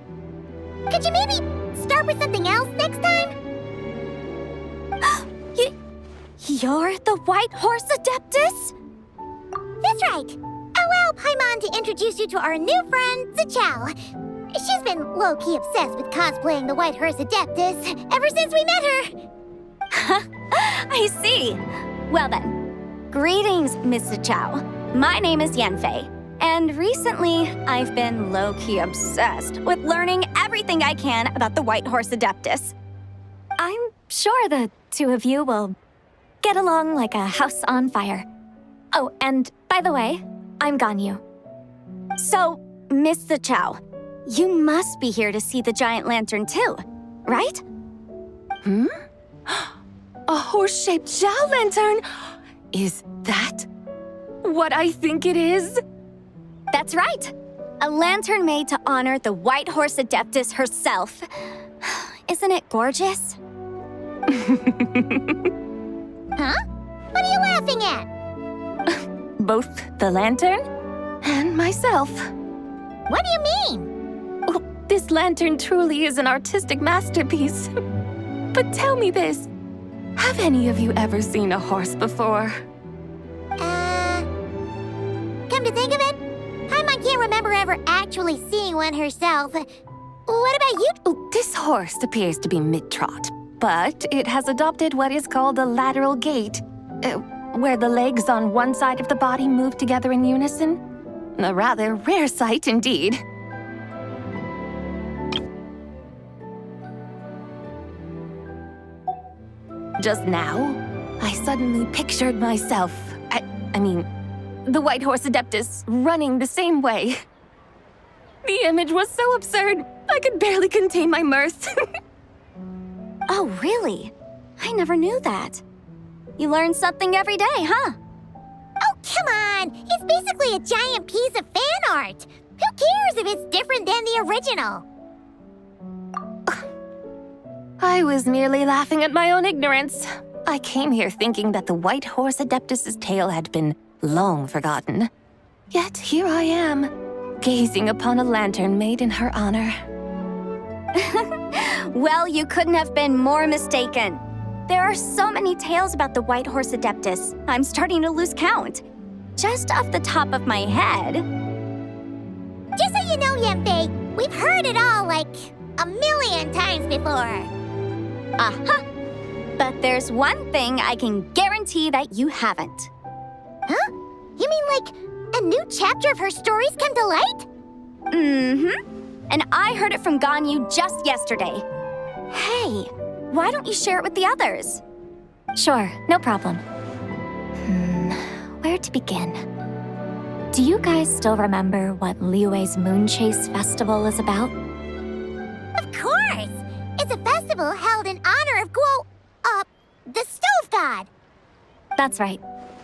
Could you maybe start with something else next time? You're the White Horse Adeptus? That's right. Allow Paimon to introduce you to our new friend, Ziqiao. She's been low-key obsessed with cosplaying the White Horse Adeptus ever since we met her. I see. Well then, greetings, Miss Ziqiao. My name is Yanfei, and recently I've been low-key obsessed with learning everything I can about the White Horse Adeptus. I'm sure the two of you will get along like a house on fire. Oh, and by the way, I'm Ganyu. So, Miss Ziqiao, you must be here to see the giant lantern too, right? A horse-shaped Zhao lantern? Is that what I think it is? That's right. A lantern made to honor the White Horse Adeptus herself. Isn't it gorgeous? Huh? What are you laughing at? Both the lantern and myself. What do you mean? Oh, this lantern truly is an artistic masterpiece. But tell me this, have any of you ever seen a horse before? Come to think of it, Paimon can't remember ever actually seeing one herself. What about you? Oh, this horse appears to be mid-trot, but it has adopted what is called a lateral gait, where the legs on one side of the body move together in unison. A rather rare sight indeed. Just now, I suddenly pictured myself, I mean, the White Horse Adeptus running the same way. The image was so absurd, I could barely contain my mirth. Oh, really? I never knew that. You learn something every day, huh? Oh, come on! It's basically a giant piece of fan art. Who cares if it's different than the original? I was merely laughing at my own ignorance. I came here thinking that the White Horse Adeptus's tale had been long forgotten. Yet here I am, gazing upon a lantern made in her honor. Well, you couldn't have been more mistaken. There are so many tales about the White Horse Adeptus, I'm starting to lose count. Just off the top of my head... Just so you know, Yanfei, we've heard it all like a million times before. Aha! But there's one thing I can guarantee that you haven't. Huh? You mean like a new chapter of her stories come to light? Mm-hmm. And I heard it from Ganyu just yesterday. Hey, why don't you share it with the others? Sure, no problem. Where to begin? Do you guys still remember what Liyue's Moon Chase Festival is about? Of course! It's a festival held in honor of the Stove God. That's right.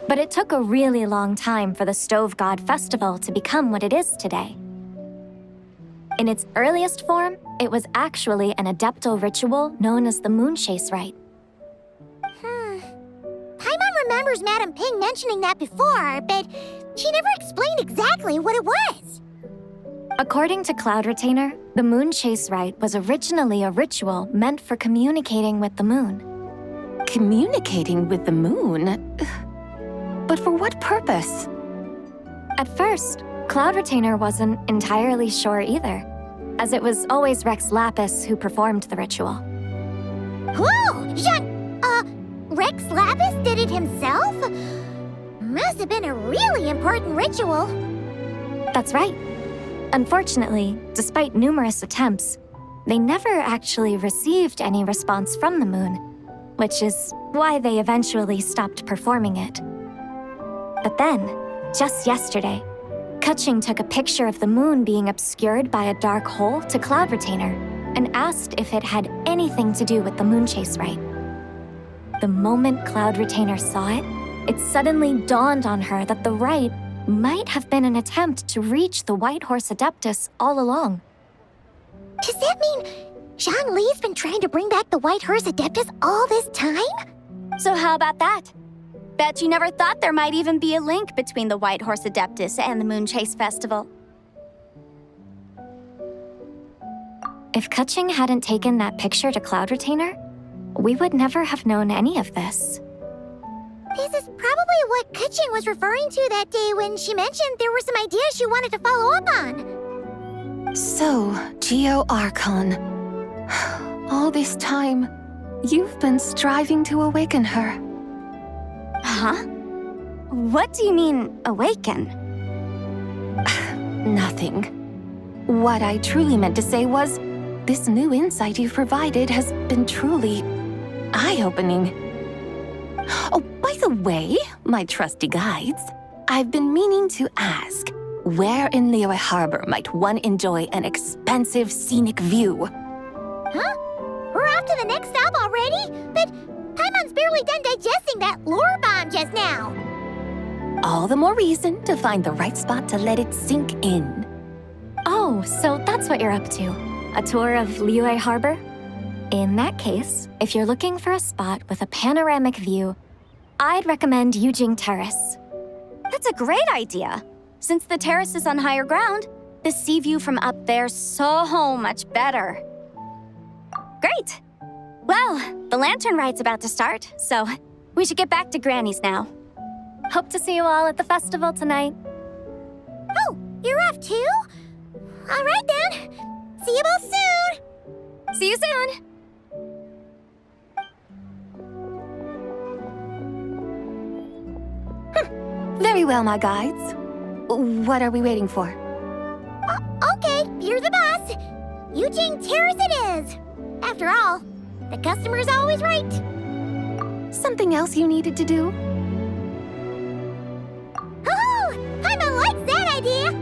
But it took a really long time for the Stove God Festival to become what it is today. In its earliest form, it was actually an adeptal ritual known as the Moon Chase Rite. Paimon remembers Madame Ping mentioning that before, but she never explained exactly what it was. According to Cloud Retainer, the Moon Chase Rite was originally a ritual meant for communicating with the moon. Communicating with the moon? But for what purpose? At first, Cloud Retainer wasn't entirely sure either, as it was always Rex Lapis who performed the ritual. Whoa! Rex Lapis did it himself? Must have been a really important ritual. That's right. Unfortunately, despite numerous attempts, they never actually received any response from the moon, which is why they eventually stopped performing it. But then, just yesterday, Keqing took a picture of the moon being obscured by a dark hole to Cloud Retainer and asked if it had anything to do with the Moon Chase Rite. The moment Cloud Retainer saw it, it suddenly dawned on her that the rite might have been an attempt to reach the White Horse Adeptus all along. Does that mean Zhongli's been trying to bring back the White Horse Adeptus all this time? So how about that? Bet you never thought there might even be a link between the White Horse Adeptus and the Moon Chase Festival. If Keqing hadn't taken that picture to Cloud Retainer, we would never have known any of this. This is probably what Keqing was referring to that day when she mentioned there were some ideas she wanted to follow up on. So, Geo Archon. All this time, you've been striving to awaken her. Huh? What do you mean, awaken? Nothing. What I truly meant to say was, this new insight you've provided has been truly eye-opening. Oh, by the way, my trusty guides, I've been meaning to ask, where in Liyue Harbor might one enjoy an expansive scenic view? Huh? We're off to the next stop already? But Paimon's barely done digesting that lore bomb just now. All the more reason to find the right spot to let it sink in. Oh, so that's what you're up to. A tour of Liyue Harbor? In that case, if you're looking for a spot with a panoramic view, I'd recommend Yujing Terrace. That's a great idea. Since the terrace is on higher ground, the sea view from up there's so much better. Great! Well, the lantern ride's about to start, so we should get back to Granny's now. Hope to see you all at the festival tonight. Oh, you're off too? All right then. See you both soon. See you soon. Very well, my guides. What are we waiting for? Okay, you're the boss. Yujing Terrace it is. After all, the customer's always right. Something else you needed to do? Oh, Paimon likes that idea.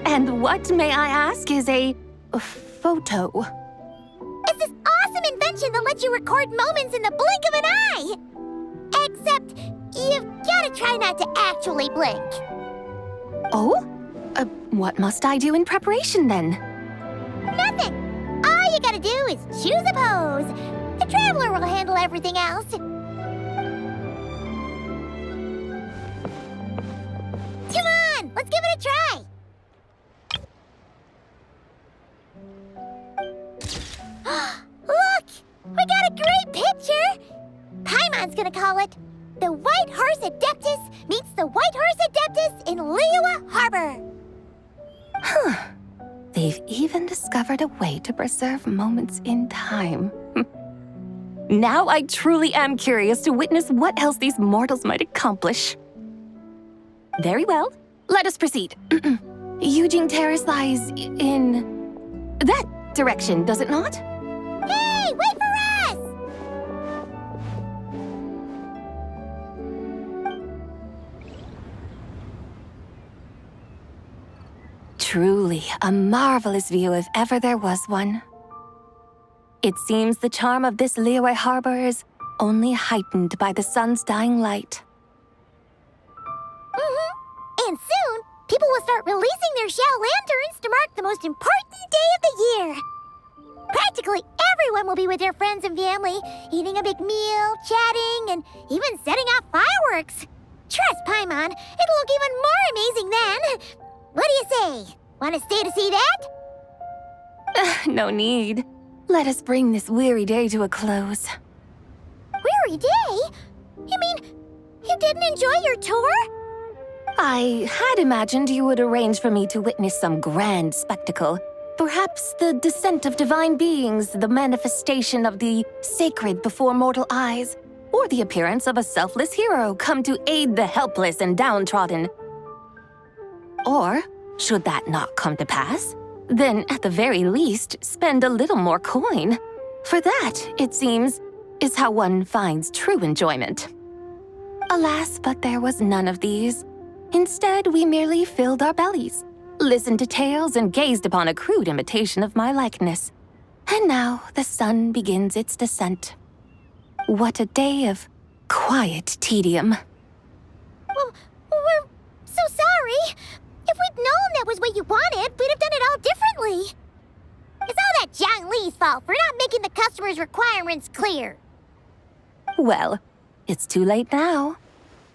And what, may I ask, is a photo? It's this awesome invention that lets you record moments in the blink of an eye. Except, you've gotta try not to actually blink. Oh? What must I do in preparation then? Nothing. All you gotta do is choose a pose. The Traveler will handle everything else. Come on, let's give it a try. Look, we got a great picture. Paimon's gonna call it "The White Horse Adeptus Meets the White Horse Adeptus in Liyue Harbor." They've even discovered a way to preserve moments in time. Now I truly am curious to witness what else these mortals might accomplish. Very well, let us proceed. Yujing Terrace lies in that direction, does it not? Hey, wait for us! Truly a marvelous view if ever there was one. It seems the charm of this Liyue harbor is only heightened by the sun's dying light. And soon, people will start releasing their Xiao lanterns to mark the most important day of the year. Practically everyone will be with their friends and family, eating a big meal, chatting, and even setting off fireworks. Trust Paimon, it'll look even more amazing then. What do you say? Want to stay to see that? No need. Let us bring this weary day to a close. Weary day? You mean you didn't enjoy your tour? I had imagined you would arrange for me to witness some grand spectacle. Perhaps the descent of divine beings, the manifestation of the sacred before mortal eyes, or the appearance of a selfless hero come to aid the helpless and downtrodden. Or, should that not come to pass, then at the very least, spend a little more coin. For that, it seems, is how one finds true enjoyment. Alas, but there was none of these. Instead, we merely filled our bellies, listened to tales, and gazed upon a crude imitation of my likeness. And now the sun begins its descent. What a day of quiet tedium. Well, we're so sorry. If we'd known that was what you wanted, we'd have done it all differently. It's all that Zhongli's fault for not making the customer's requirements clear. Well, it's too late now.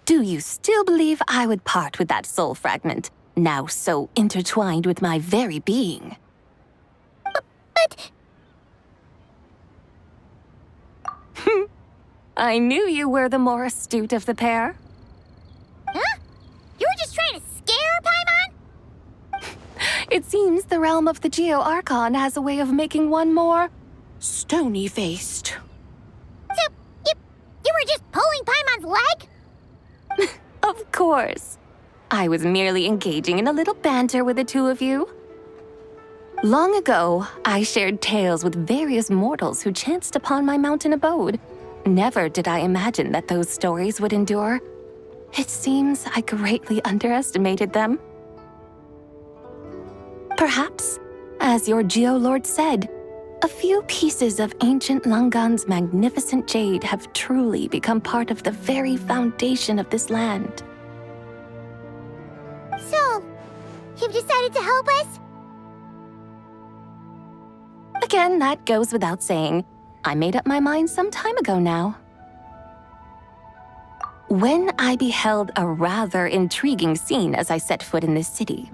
Do you still believe I would part with that soul fragment, now so intertwined with my very being? But... I knew you were the more astute of the pair. Huh? You were just trying to scare Paimon? It seems the realm of the Geo-Archon has a way of making one more stony-faced. So, you were just pulling Paimon's leg? Of course. I was merely engaging in a little banter with the two of you. Long ago, I shared tales with various mortals who chanced upon my mountain abode. Never did I imagine that those stories would endure. It seems I greatly underestimated them. Perhaps, as your Geolord said, a few pieces of ancient Langan's magnificent jade have truly become part of the very foundation of this land. So, you've decided to help us? Again, that goes without saying. I made up my mind some time ago now. When I beheld a rather intriguing scene as I set foot in this city.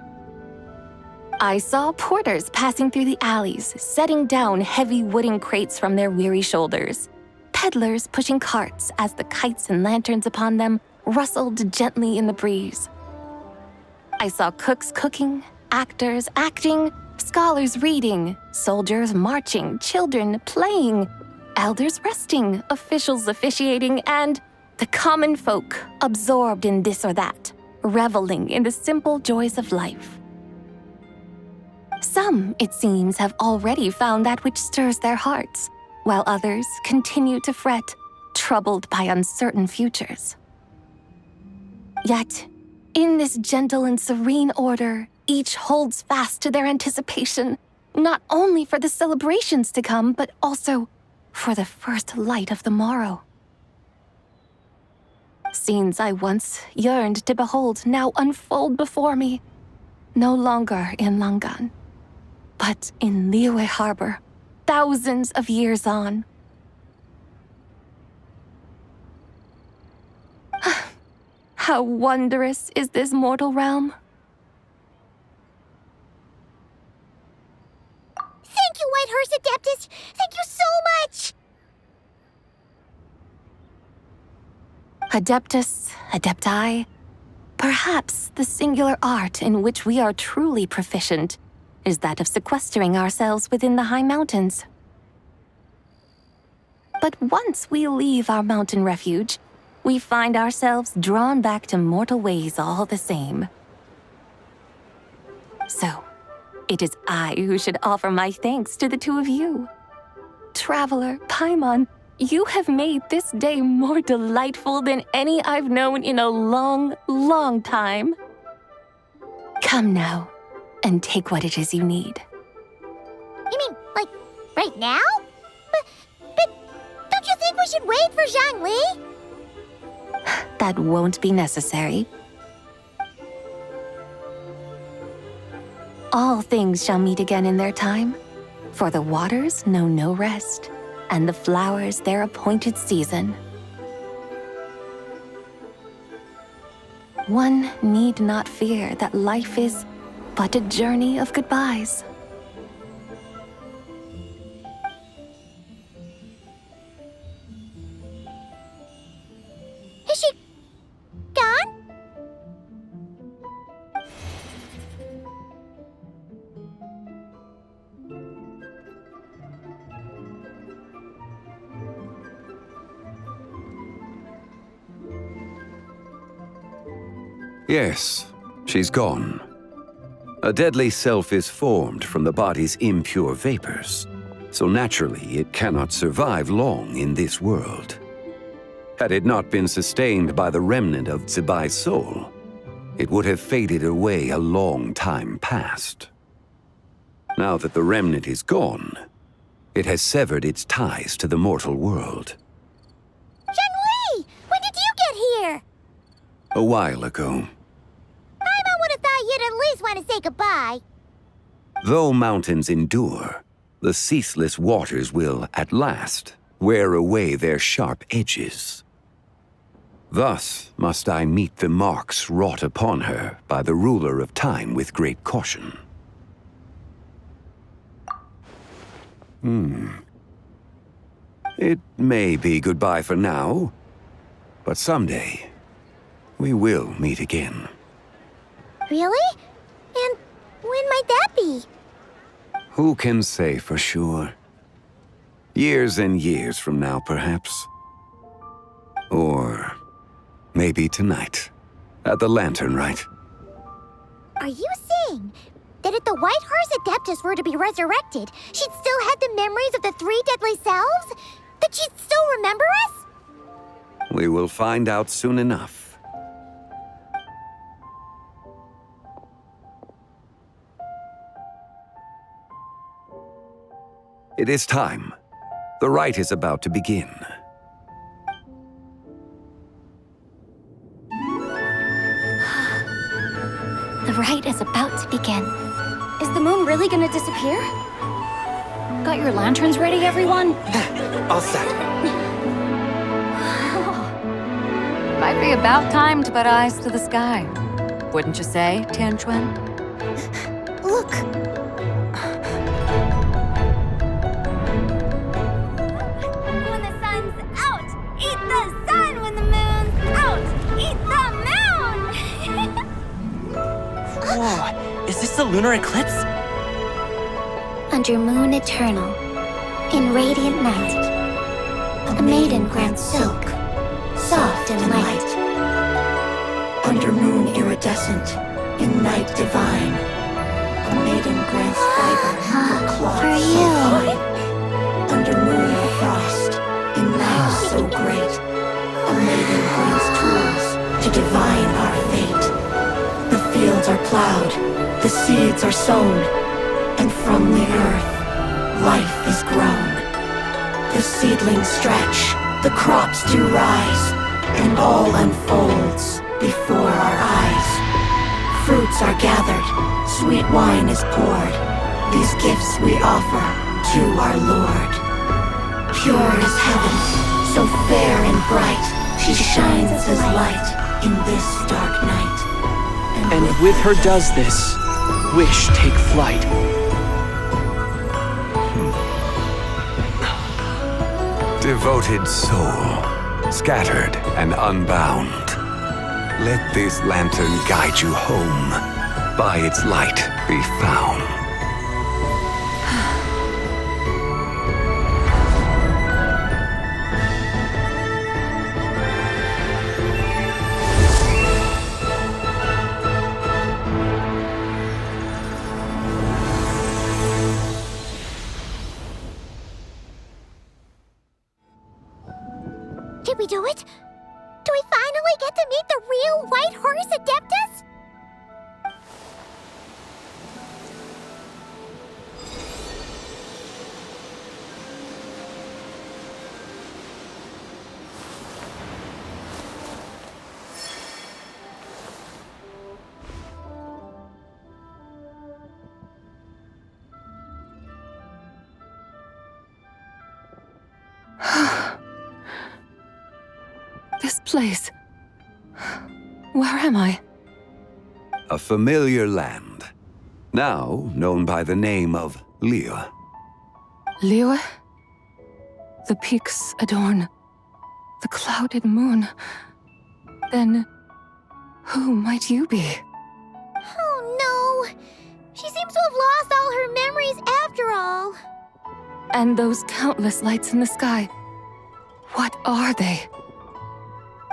I saw porters passing through the alleys, setting down heavy wooden crates from their weary shoulders. Peddlers pushing carts as the kites and lanterns upon them rustled gently in the breeze. I saw cooks cooking, actors acting, scholars reading, soldiers marching, children playing, elders resting, officials officiating, and the common folk absorbed in this or that, reveling in the simple joys of life. Some, it seems, have already found that which stirs their hearts, while others continue to fret, troubled by uncertain futures. Yet, in this gentle and serene order, each holds fast to their anticipation, not only for the celebrations to come, but also for the first light of the morrow. Scenes I once yearned to behold now unfold before me. no longer in Langan, but in Liyue Harbor, thousands of years on. How wondrous is this mortal realm? Thank you, Whitehurst Adeptus! Thank you so much! Adeptus, Adepti, perhaps the singular art in which we are truly proficient is that of sequestering ourselves within the high mountains. But once we leave our mountain refuge, we find ourselves drawn back to mortal ways all the same. So, it is I who should offer my thanks to the two of you. Traveler, Paimon, you have made this day more delightful than any I've known in a long, long time. Come now, and take what it is you need. You mean, like, right now? But don't you think we should wait for Zhongli? That won't be necessary. All things shall meet again in their time, for the waters know no rest, and the flowers their appointed season. One need not fear that life is but a journey of goodbyes. Is she gone? Yes, she's gone. A deadly self is formed from the body's impure vapors, so naturally it cannot survive long in this world. Had it not been sustained by the remnant of Zibai's soul, it would have faded away a long time past. Now that the remnant is gone, it has severed its ties to the mortal world. Zhongli! When did you get here? A while ago. I would have thought you'd at least want to say goodbye. Though mountains endure, the ceaseless waters will, at last, wear away their sharp edges. Thus must I meet the marks wrought upon her by the ruler of time with great caution. It may be goodbye for now, but someday we will meet again. Really? And when might that be? Who can say for sure? Years and years from now, perhaps. Or maybe tonight, at the Lanternlit. Are you saying that if the Whitehurst Adeptus were to be resurrected, she'd still have the memories of the three deadly selves? That she'd still remember us? We will find out soon enough. It is time. The rite is about to begin. The rite is about to begin. Is the moon really gonna disappear? Got your lanterns ready, everyone? All set. Might be about time to put eyes to the sky. Wouldn't you say, Tianchuan? Look! When the sun's out, eat the sun. When the moon's out, eat the moon. Whoa, is this the lunar eclipse? Under moon eternal, in radiant night, a maiden grants silk, soft and light. Under moon iridescent, in night divine, a maiden grants fiber for cloth For so you. fine. Under moon of frost, in night so great, a maiden grants tools to divine our fate. The fields are plowed, the seeds are sown, and from the earth, life is grown. The seedlings stretch, the crops do rise, and all unfolds before our eyes. fruits are gathered, sweet wine is poured. These gifts we offer to our Lord. Pure as heaven, so fair and bright, she shines as light in this dark night. And with her does this, wish take flight. Devoted soul, scattered and unbound. Let this lantern guide you home. By its light be found. Did we do it? Do we finally get to meet the real White Horse Adeptus? This place. Where am I? A familiar land, now known by the name of Liyue. Liyue? The peaks adorn the clouded moon. Then, who might you be? Oh no! She seems to have lost all her memories after all. And those countless lights in the sky. What are they?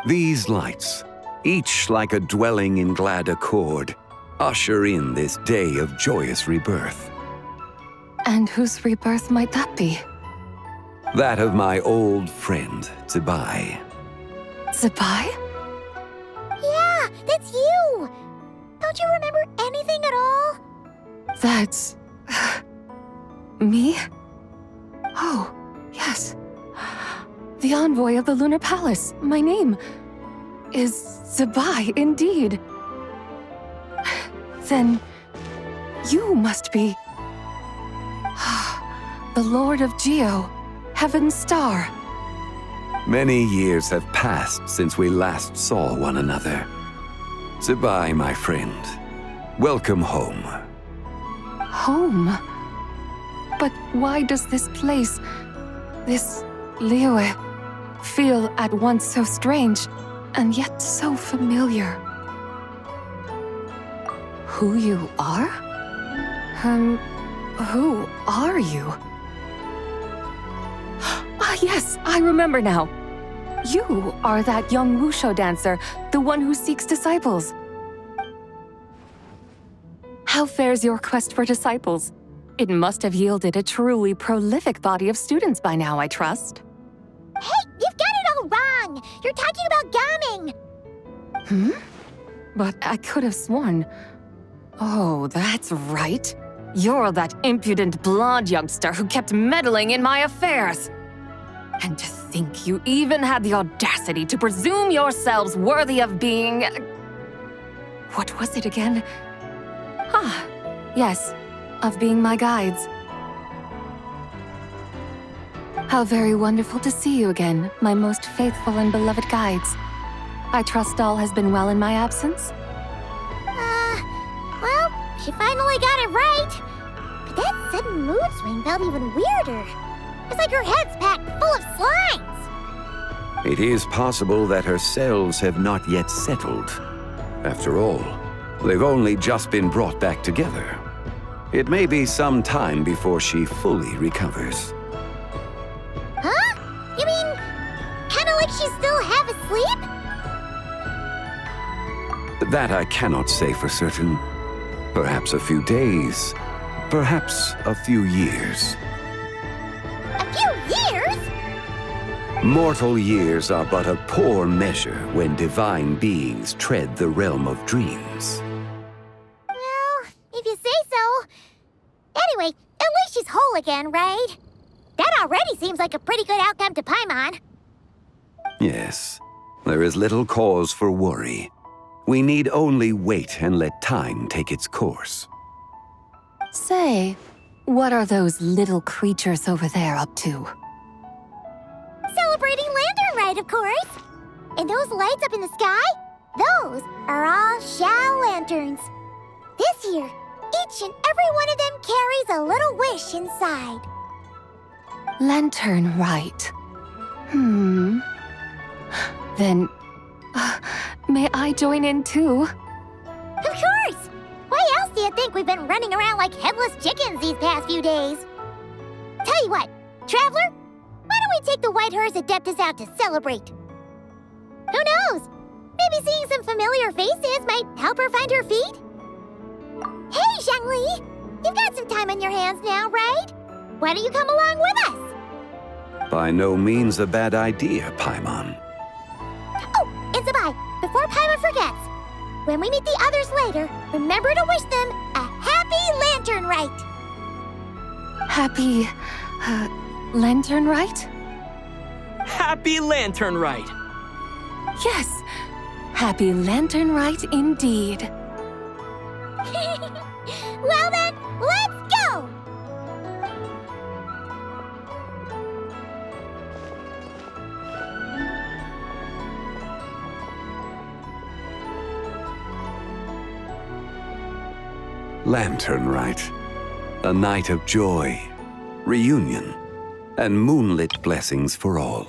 These lights, each like a dwelling in glad accord, usher in this day of joyous rebirth. And whose rebirth might that be? That of my old friend, Zibai. Zibai? Yeah, that's you! Don't you remember anything at all? That's... me? Oh, yes. The envoy of the Lunar Palace, my name, is Zibai indeed. Then, you must be... the Lord of Geo, Heaven's Star. Many years have passed since we last saw one another. Zibai, my friend, welcome home. Home? But why does this place, this Liyue, feel at once so strange and yet so familiar? Who you are? Who are you? Ah, yes, I remember now. You are that young wushu dancer, the one who seeks disciples. How fares your quest for disciples? It must have yielded a truly prolific body of students by now, I trust. Hey, you've got it all wrong! You're talking about Gaming! But I could have sworn... Oh, that's right. You're that impudent blonde youngster who kept meddling in my affairs. And to think you even had the audacity to presume yourselves worthy of being... What was it again? Ah, yes, of being my guides. How very wonderful to see you again, my most faithful and beloved guides. I trust all has been well in my absence? Well, she finally got it right. But that sudden mood swing felt even weirder. It's like her head's packed full of slimes. It is possible that her cells have not yet settled. After all, they've only just been brought back together. It may be some time before she fully recovers. Huh? You mean, kinda like she's still half asleep? That I cannot say for certain. Perhaps a few days, perhaps a few years. A few years? Mortal years are but a poor measure when divine beings tread the realm of dreams. Well, if you say so. Anyway, at least she's whole again, right? That already seems like a pretty good outcome to Paimon. Yes, there is little cause for worry. We need only wait and let time take its course. Say, what are those little creatures over there up to? Celebrating Lantern Rite, of course. And those lights up in the sky? Those are all Xiao lanterns. This year, each and every one of them carries a little wish inside. Lanternlit. Then, may I join in too? Of course! Why else do you think we've been running around like headless chickens these past few days? Tell you what, Traveler, why don't we take the White Horse Adeptus out to celebrate? Who knows? Maybe seeing some familiar faces might help her find her feet? Hey, Zhongli! You've got some time on your hands now, right? Why don't you come along with us? By no means a bad idea, Paimon. Oh, and Zibai, before Paimon forgets, when we meet the others later, remember to wish them a happy Lantern Rite. Happy, Lanternlit? Happy Lanternlit! Yes, happy Lanternlit indeed. Well then, let's go! Lanternlit, a night of joy, reunion, and moonlit blessings for all.